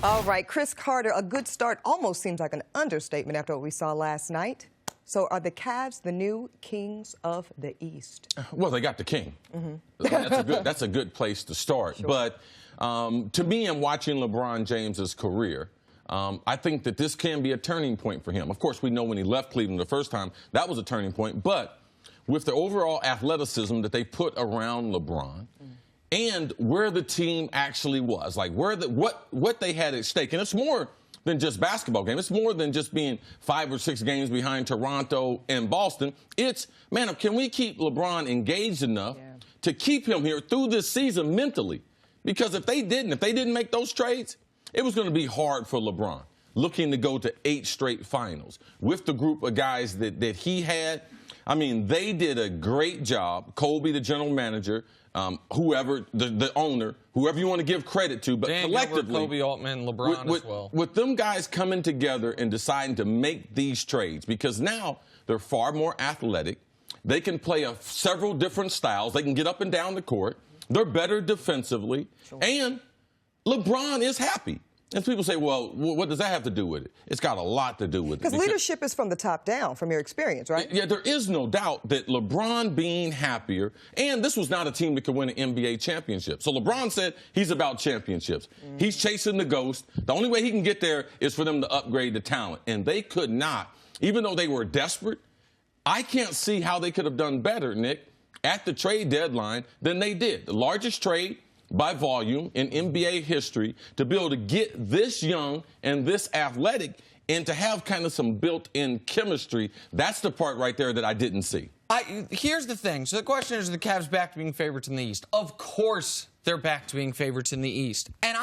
All right, Cris Carter, a good start almost seems like an understatement after what we saw last night. So are the Cavs the new kings of the East? Well, they got the king. That's a good place to start. Sure. But to me, in watching LeBron James's career, I think that this can be a turning point for him. Of course, we know when he left Cleveland the first time, that was a turning point. But with the overall athleticism that they put around LeBron, and where the team actually was, like what they had at stake. And it's more than just basketball game. It's more than just being 5 or 6 games behind Toronto and Boston. It's, man, can we keep LeBron engaged enough to keep him here through this season mentally? Because if they didn't make those trades, it was going to be hard for LeBron, looking to go to 8 straight finals. With the group of guys that he had, I mean, they did a great job. Kobe, the general manager, whoever, the owner, whoever you want to give credit to, but Dan collectively, Gilbert, Kobe Altman, LeBron as well. With them guys coming together and deciding to make these trades, because now they're far more athletic. They can play several different styles. They can get up and down the court. They're better defensively. Sure. And LeBron is happy. And people say, well, what does that have to do with it? It's got a lot to do with it. Because leadership is from the top down, from your experience, right? Yeah, there is no doubt that LeBron being happier, and this was not a team that could win an NBA championship. So LeBron said he's about championships. He's chasing the ghost. The only way he can get there is for them to upgrade the talent. And they could not, even though they were desperate. I can't see how they could have done better, Nick, at the trade deadline than they did. The largest trade by volume in NBA history, to be able to get this young and this athletic and to have kind of some built-in chemistry. That's the part right there that I didn't see. Here's the thing. So the question is, are the Cavs back to being favorites in the East? Of course they're back to being favorites in the East. And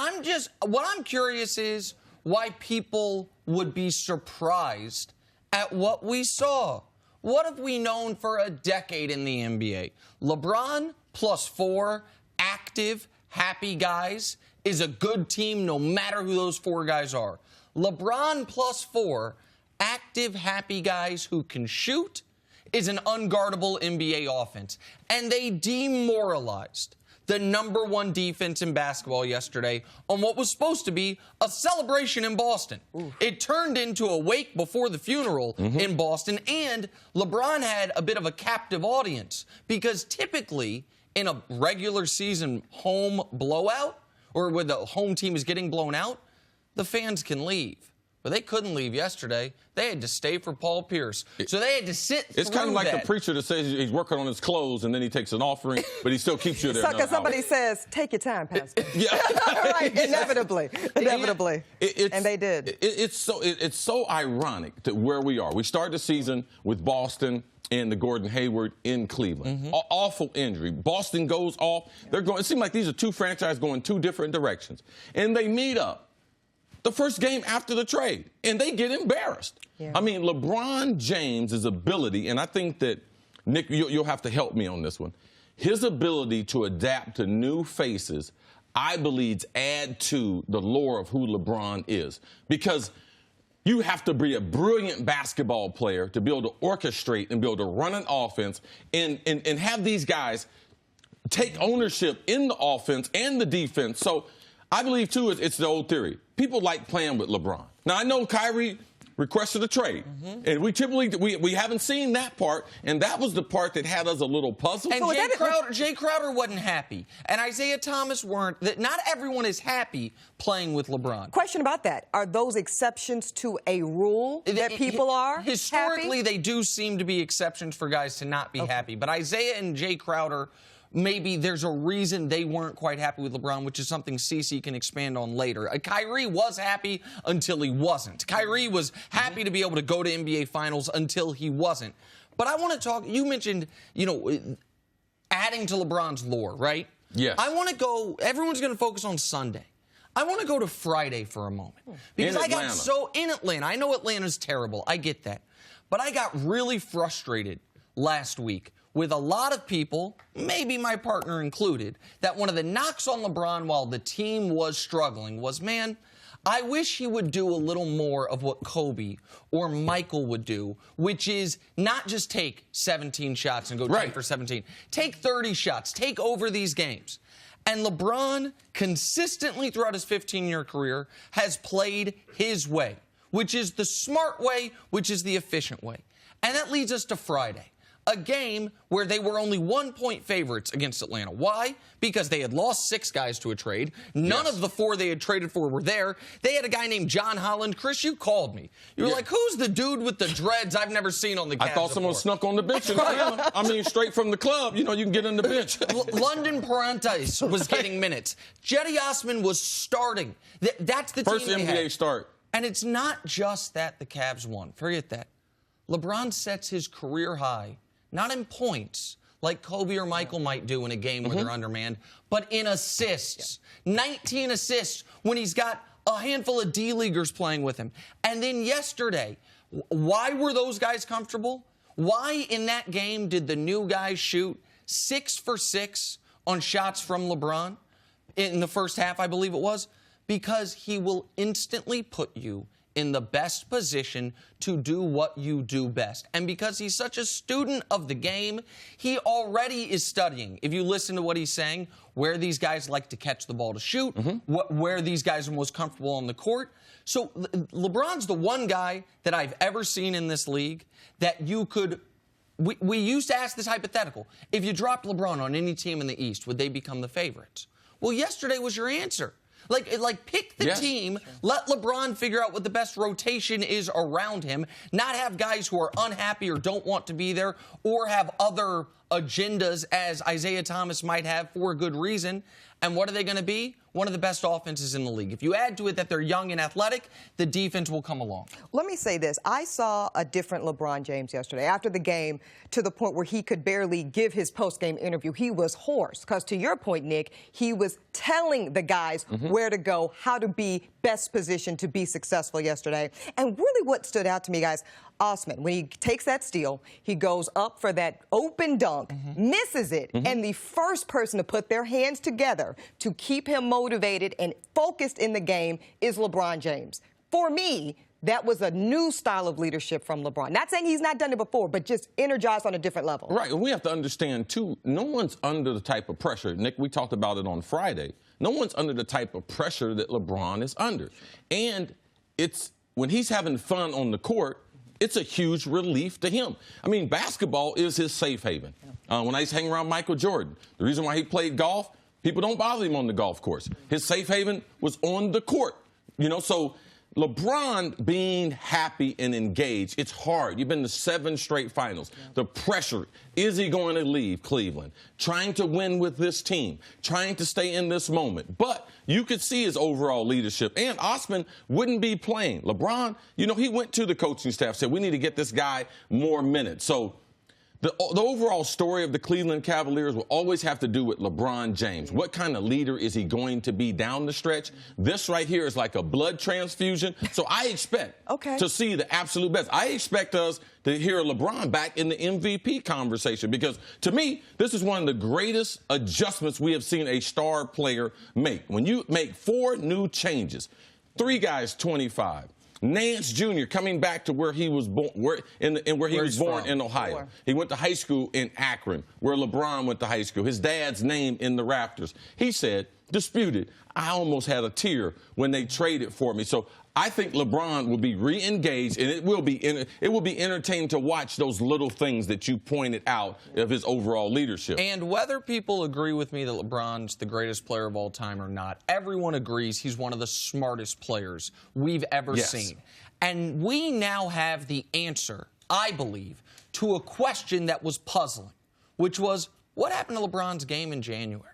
what I'm curious is why people would be surprised at what we saw. What have we known for a decade in the NBA? LeBron +4, active, happy guys is a good team no matter who those 4 guys are. LeBron +4, active, happy guys who can shoot is an unguardable NBA offense. And they demoralized the #1 defense in basketball yesterday on what was supposed to be a celebration in Boston. Ooh. It turned into a wake before the funeral in Boston, and LeBron had a bit of a captive audience because typically in a regular season home blowout, or where the home team is getting blown out, the fans can leave. But they couldn't leave yesterday. They had to stay for Paul Pierce. So they had to sit through It's kind of like that. the preacher that says he's working on his clothes and then he takes an offering, but he still keeps you there. Because somebody says, take your time, Pastor. Yeah. Right, inevitably. And they did. It's so ironic to where we are. We started the season with Boston and the Gordon Hayward in Cleveland. Awful injury. Boston goes off. They're going. It seems like these are 2 franchises going 2 different directions. And they meet up the first game after the trade, and they get embarrassed. Yeah. I mean, LeBron James' ability, and I think that, Nick, you'll have to help me on this one, his ability to adapt to new faces, I believe, add to the lore of who LeBron is. Because you have to be a brilliant basketball player to be able to orchestrate and be able to run an offense and have these guys take ownership in the offense and the defense. So I believe, too, it's the old theory. People like playing with LeBron. Now, I know Kyrie requested a trade, and we typically we haven't seen that part, and that was the part that had us a little puzzled. And Jay Crowder wasn't happy, and Isaiah Thomas weren't. Not everyone is happy playing with LeBron. Question about that. Are those exceptions to a rule that people are historically, happy? They do seem to be exceptions for guys to not be happy. But Isaiah and Jay Crowder, maybe there's a reason they weren't quite happy with LeBron, which is something CeCe can expand on later. Kyrie was happy until he wasn't. Kyrie was happy to be able to go to NBA Finals until he wasn't. But I want to talk, you mentioned, adding to LeBron's lore, right? Yes. I want to go, everyone's going to focus on Sunday. I want to go to Friday for a moment. Because I got in Atlanta. I know Atlanta's terrible. I get that. But I got really frustrated last week with a lot of people, maybe my partner included, that one of the knocks on LeBron while the team was struggling was, man, I wish he would do a little more of what Kobe or Michael would do, which is not just take 17 shots and go 10 for 17. Take 30 shots. Take over these games. And LeBron, consistently throughout his 15-year career, has played his way, which is the smart way, which is the efficient way. And that leads us to Friday, a game where they were only 1-point favorites against Atlanta. Why? Because they had lost 6 guys to a trade. None of the 4 they had traded for were there. They had a guy named John Holland. Cris, you called me. You were like, who's the dude with the dreads I've never seen on the Cavs I thought someone snuck on the bench in Atlanta. I mean, straight from the club. You know, you can get on the bench. London Parantes was getting minutes. Jetty Osman was starting. That's the First team they NBA had. start. And it's not just that the Cavs won. Forget that. LeBron sets his career high, not in points, like Kobe or Michael might do in a game where they're undermanned, but in assists. 19 assists when he's got a handful of D-leaguers playing with him. And then yesterday, why were those guys comfortable? Why in that game did the new guys shoot 6 for 6 on shots from LeBron in the first half, I believe it was? Because he will instantly put you in the best position to do what you do best. And because he's such a student of the game, he already is studying. If you listen to what he's saying, where these guys like to catch the ball to shoot, where these guys are most comfortable on the court. So LeBron's the one guy that I've ever seen in this league that you could... We used to ask this hypothetical. If you dropped LeBron on any team in the East, would they become the favorites? Well, yesterday was your answer. Like pick the team, let LeBron figure out what the best rotation is around him, not have guys who are unhappy or don't want to be there or have other agendas as Isaiah Thomas might have for a good reason. And what are they going to be? One of the best offenses in the league. If you add to it that they're young and athletic, the defense will come along. Let me say this. I saw a different LeBron James yesterday after the game to the point where he could barely give his post-game interview. He was hoarse because, to your point, Nick, he was telling the guys where to go, how to be best positioned to be successful yesterday. And really what stood out to me, guys, Osman, when he takes that steal, he goes up for that open dunk, misses it, and the first person to put their hands together to keep him motivated and focused in the game is LeBron James. For me, that was a new style of leadership from LeBron. Not saying he's not done it before, but just energized on a different level. Right, and we have to understand, too, no one's under the type of pressure. Nick, we talked about it on Friday. No one's under the type of pressure that LeBron is under. And it's when he's having fun on the court, it's a huge relief to him. I mean, basketball is his safe haven. When I used to hang around Michael Jordan, the reason why he played golf, people don't bother him on the golf course. His safe haven was on the court. You know, so LeBron being happy and engaged, it's hard. You've been to 7 straight finals. The pressure, is he going to leave Cleveland? Trying to win with this team, trying to stay in this moment. But you could see his overall leadership. And Osman wouldn't be playing. LeBron, you know, he went to the coaching staff, said, we need to get this guy more minutes. So the overall story of the Cleveland Cavaliers will always have to do with LeBron James. What kind of leader is he going to be down the stretch? This right here is like a blood transfusion. So I expect to see the absolute best. I expect us to hear LeBron back in the MVP conversation because, to me, this is one of the greatest adjustments we have seen a star player make. When you make 4 new changes, 3 guys 25. Nance Jr. coming back to where he was born, where he was born in Ohio. He went to high school in Akron, where LeBron went to high school. His dad's name in the rafters. He said, disputed, I almost had a tear when they traded for me. So I think LeBron will be re-engaged, and it will be entertaining to watch those little things that you pointed out of his overall leadership. And whether people agree with me that LeBron's the greatest player of all time or not, everyone agrees he's one of the smartest players we've ever seen. And we now have the answer, I believe, to a question that was puzzling, which was, what happened to LeBron's game in January?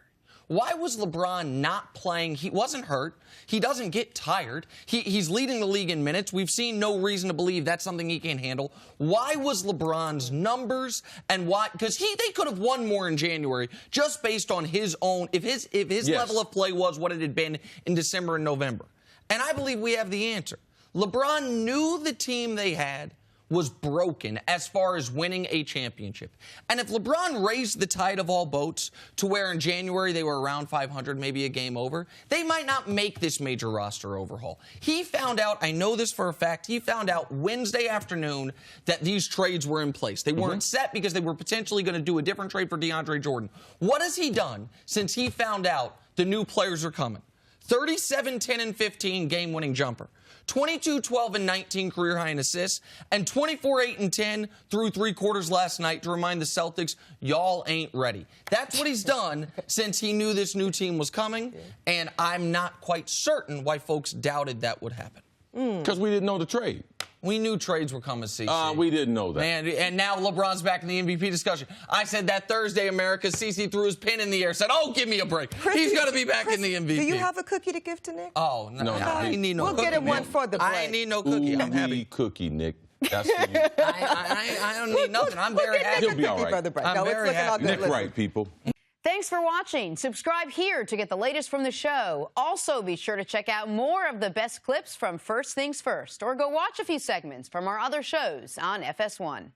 Why was LeBron not playing? He wasn't hurt. He doesn't get tired. He's leading the league in minutes. We've seen no reason to believe that's something he can't handle. Why was LeBron's numbers and why? Because they could have won more in January just based on his own. If his level of play was what it had been in December and November. And I believe we have the answer. LeBron knew the team they had was broken as far as winning a championship. And if LeBron raised the tide of all boats to where in January they were around 500, maybe a game over, they might not make this major roster overhaul. He found out, I know this for a fact, he found out Wednesday afternoon that these trades were in place. They weren't set because they were potentially going to do a different trade for DeAndre Jordan. What has he done since he found out the new players are coming? 37, 10, and 15 game-winning jumper. 22, 12, and 19 career high in assists, and 24, 8, and 10 through 3 quarters last night to remind the Celtics, y'all ain't ready. That's what he's done since he knew this new team was coming, and I'm not quite certain why folks doubted that would happen. Because we didn't know the trade. We knew trades were coming, CC. We didn't know that. And now LeBron's back in the MVP discussion. I said that Thursday, America, CC threw his pin in the air, said, oh, give me a break. He's going to be back in the MVP. Do you have a cookie to give to Nick? Oh, no. I need no cookie. We'll get him one for the break. I need no cookie. I'm happy. Cookie, Nick. That's for you. I don't need nothing. I'm very happy. He'll be all right. I'm very happy. Nick Wright, people. Thanks for watching. Subscribe here to get the latest from the show. Also, be sure to check out more of the best clips from First Things First, or go watch a few segments from our other shows on FS1.